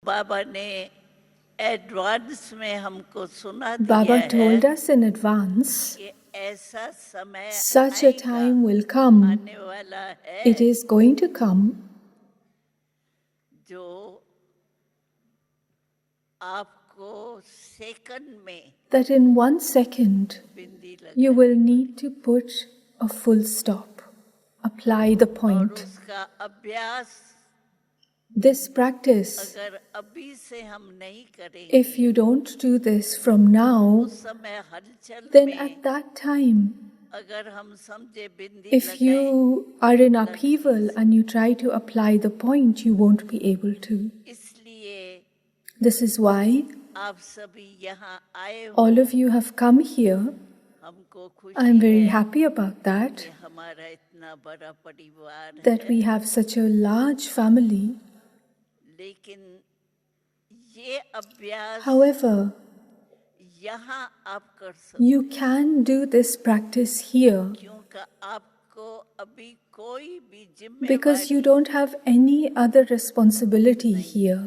बाबा ने एडवांस में हमको सुना दिया Baba है told us in advance, कि ऐसा समय such a time will come, आने वाला है it is going to come, जो आपको सेकंड में that in 1 second bindi you लगा will need to put a full stop, apply the और point. उसका अभ्यास This practice, अगर अभी से हम नहीं करेंगे if you don't do this from now, उस समय हलचल then में at that time, अगर हम समझे बिंदी if लगाएं you are in upheaval and you try to apply the point, you won't be able to. इसलिए This is why आप सभी यहाँ आए हो all of you have come here. हमको खुशी I'm very है happy about that, कि हमारा इतना बड़ा परिवार that है we have such a large family. लेकिन ये अभ्यास However, यहाँ आप कर सकते you can do this practice here क्योंकि आपको अभी कोई भी because you जिम्मेवारी don't have any other responsibility here.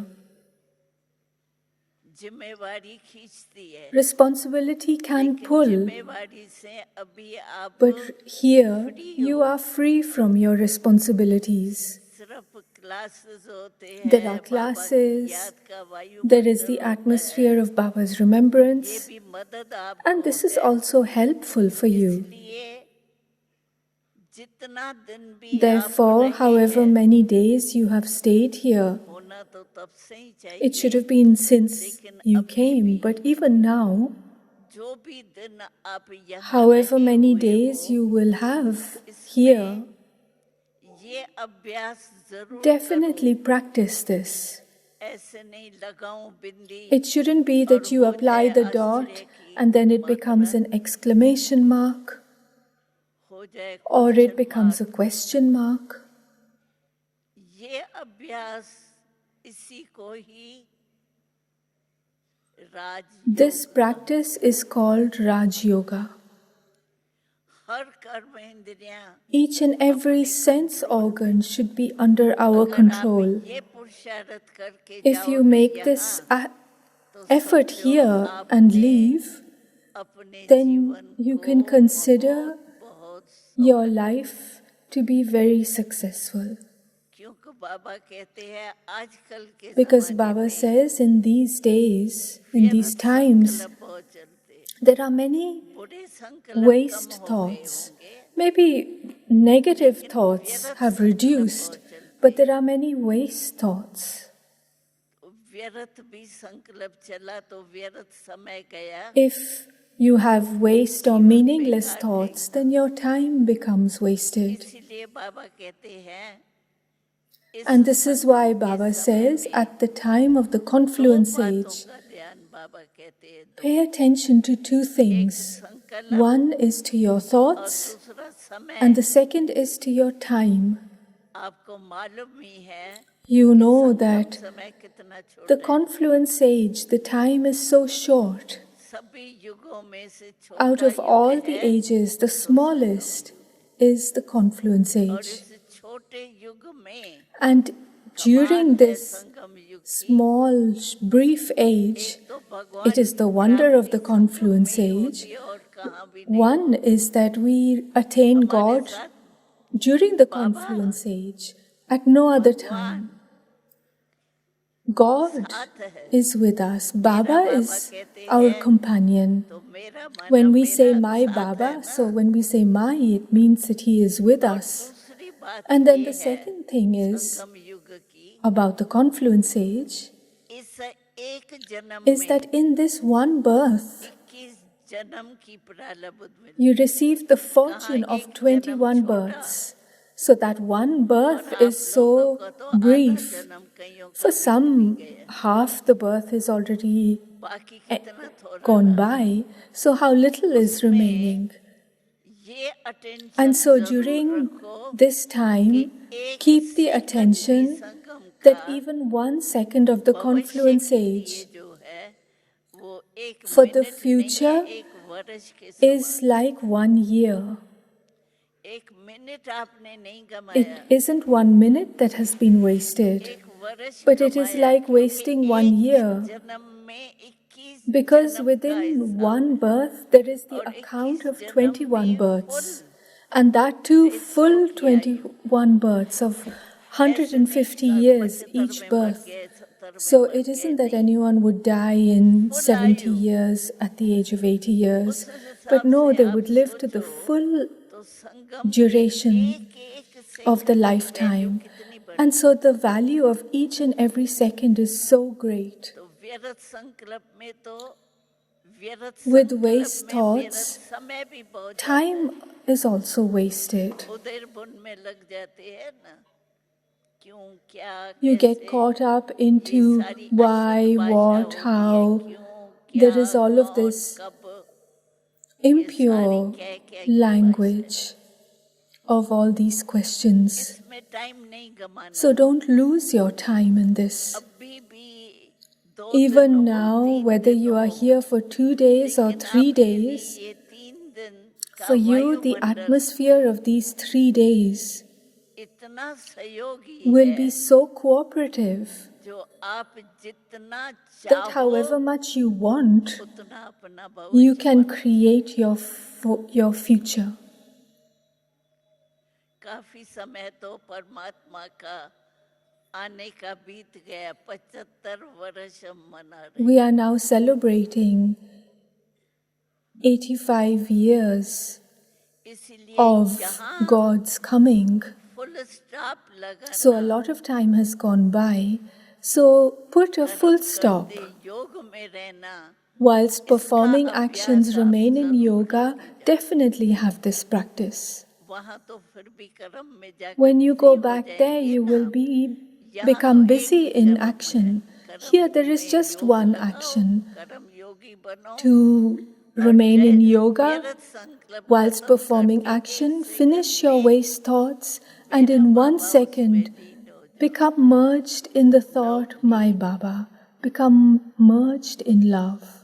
जिम्मेवारी खींचती है Responsibility can लेकिन pull, जिम्मेवारी से अभी आप but here you are free from your responsibilities. सिर्फ क्लासेस होते There हैं are बाबा की classes, याद का वायु there is the atmosphere of Baba's ये remembrance, भी मदद आपको and this is है also helpful for you. इसलिए जितना दिन भी Therefore, आप however रहे many days you have stayed here, होना तो तब से ही it should चाहिए have been since you came, but even now, जो भी दिन आप यहाँ however रहे many हुए days हो, you will have here, ये अभ्यास जरूर definitely practice this. करो ऐसे नहीं लगाऊं बिंदी It shouldn't be that you apply the dot and then it becomes an exclamation mark हो जाए or it question becomes a mark। question mark. ये अभ्यास इसी को ही राज This practice is called Raj Yoga. हर कर्म इंद्रियां Each and every sense organ should be under our control. ये पुरुषार्थ करके If you make this effort समझो here आप and leave, अपने then जीवन you को can consider बहुत your life to be very successful. क्योंकि बाबा कहते हैं आजकल के Because ज़माने Baba में says in these days, in these व्यर्थ times, संकल्प बहुत चलते हैं। there are many बुरे संकल्प waste कम हो गए thoughts. होंगे Maybe negative thoughts have reduced, but there are many waste thoughts. व्यर्थ भी संकल्प चला तो व्यर्थ समय गया If you have waste or meaningless thoughts, then your time becomes wasted. इसीलिए बाबा कहते हैं इस And this is why Baba says, at the time of the confluence बातों age, का ध्यान बाबा कहते हैं दो pay attention to two things. संकल्प One is to your और thoughts, दूसरा समय and the second is to your time. आपको मालूम ही है You know that समय कितना छोटा the confluence age, the time is so short. सभी युगों में से छोटा Out of all युग the है ages, the smallest is the confluence और age. इस छोटे युग में And during this संगम युग small, brief age, तो भगवान it is the wonder of the confluence age. की और कहाँ भी One is that we attain God during the confluence age, at no other time. God is with us. Baba is our companion. तो मेरा मन When we say my Baba, so when we say my, it means that he is with us. दूसरी बात And then the second thing is संगम युग की about the confluence age इस एक जन्म is that in this one birth, 21 जन्म की प्रारब्ध मिली you receive the fortune of 21 births. So that one birth is so brief. जन्म कईयों For some, half the birth is already बाकी कितना थोड़ा gone by, so how little is remaining? ये attention And so during this time, keep the attention that even 1 second of the confluence age जो है वो एक for the मिनट future नहीं, एक वर्ष के is like 1 year. एक मिनट आपने नहीं It गमाया isn't 1 minute that has been wasted. एक वर्ष but it is कमाया, like क्योंकि wasting one एक year. जन्म में 21 Because जन्म का within हिसाब one है, birth, there is the और account 21 of जन्म 21 में births. full And that too, full 150 आयु, 21 births of ऐसे नहीं 150 years 75 each में मर birth. गए, 70 में So मर it गए, isn't that नहीं, anyone would die in full 70 आयु। years at the age of 80 years. उस But हिसाब no, से they आप would live to the सोचो full तो संगम के duration एक of the सेकंड की वैल्यू lifetime. कितनी And बड़ी। so the value of each and every second is so great. तो व्यर्थ संकल्प में तो व्यर्थ With संकल्प waste में व्यर्थ thoughts, समय भी बहुत जाता time is also wasted. है, उधर बुन में लग जाते हैं ना, क्यों क्या You get कैसे, caught up ये into सारी why, अशुद्ध भाषा what, होती है, how. क्यों There क्या is all of कौन this कब, impure क्या क्या की language of all these questions. इसमें टाइम नहीं गमाना। So don't lose your time in this. अभी भी 2 Even दिनों, now, 3 whether you are दिनों, here for 2 days or लेकिन 3 आपके लिए days, ये 3 दिन का for you, the वायुमंडल atmosphere of these 3 days इतना सहयोगी will है, be so cooperative जो आप जितना that चाहो however much you want, उतना अपना you भविष्य can बना। create your future. काफी समय तो परमात्मा का आने का बीत गया, 75 वर्ष हम मना रहे। We are now celebrating 85 years इसलिए of जहाँ God's coming. Full stop So a लगाना, lot of time has gone by. So put a full stop. करते योग में रहना, Whilst performing इसका actions अभ्यास आप remain in जरूर yoga, रखें। definitely have this practice. वहाँ तो फिर भी कर्म में जाके When you busy go हो back there, जाएंगे you ना। will यहाँ become तो busy एक in जन्म है, action. कर्म Here there is में just योग one लगाओ, action कर्म योगी बनो, to और remain in जय yoga. व्यर्थ संकल्प Whilst खत्म performing करके action, एक finish सेकंड your में waste thoughts, and मेरा in one बाबा उसमें second, लीन हो जाओ। become merged in the thought, my Baba. Become merged in love.